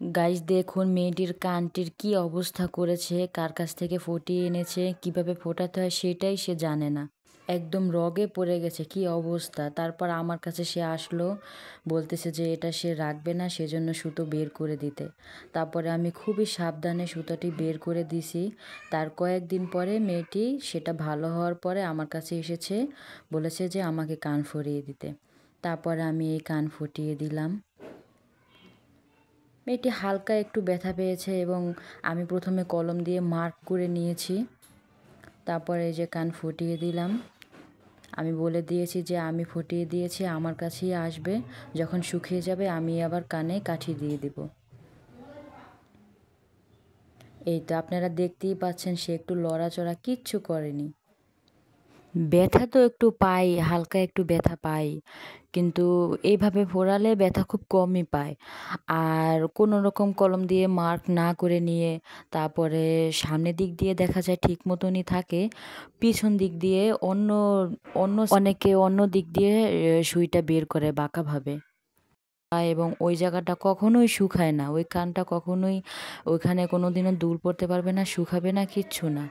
Guys দেখুন মেয়েটির কানটির কি অবস্থা করেছে, কার কাছ থেকে ফটিয়ে এনেছে, কিভাবে ফোটাতে হয় সেটাই সে জানে না। একদম রগে পড়ে গেছে, কি অবস্থা। তারপর আমার কাছে সে আসলো, বলতেছে যে এটা সে রাখবে না, সেজন্য সুতো বের করে দিতে। তারপরে আমি খুবই সাবধানে সুতোটি বের করে দিছি। তার কয়েকদিন পরে মেয়েটি সেটা ভালো হওয়ার পরে আমার কাছে এসেছে, বলেছে যে আমাকে কান ফরিয়ে দিতে। তারপরে আমি এই কান ফুটিয়ে দিলাম। মেয়েটি হালকা একটু ব্যথা পেয়েছে এবং আমি প্রথমে কলম দিয়ে মার্ক করে নিয়েছি। তারপরে এই যে কান ফুটিয়ে দিলাম। আমি বলে দিয়েছি যে আমি ফুটিয়ে দিয়েছি, আমার কাছেই আসবে, যখন শুকিয়ে যাবে আমি আবার কানে কাঠি দিয়ে দিব। এই তো আপনারা দেখতেই পাচ্ছেন সে একটু লড়াচড়া কিচ্ছু করেনি। ব্যথা তো একটু পাই, হালকা একটু ব্যথা পাই, কিন্তু এইভাবে ফোড়ালে ব্যথা খুব কমই পায়। আর কোনো রকম কলম দিয়ে মার্ক না করে নিয়ে তারপরে সামনের দিক দিয়ে দেখা যায় ঠিক মতনই থাকে, পিছন দিক দিয়ে অন্য অন্য অনেকে অন্য দিক দিয়ে সুইটা বের করে বাঁকাভাবে। এবং ওই জায়গাটা কখনোই শুকায় না, ওই কানটা কখনোই ওইখানে কোনোদিনও দুল পড়তে পারবে না, শুকাবে না, কিচ্ছু না।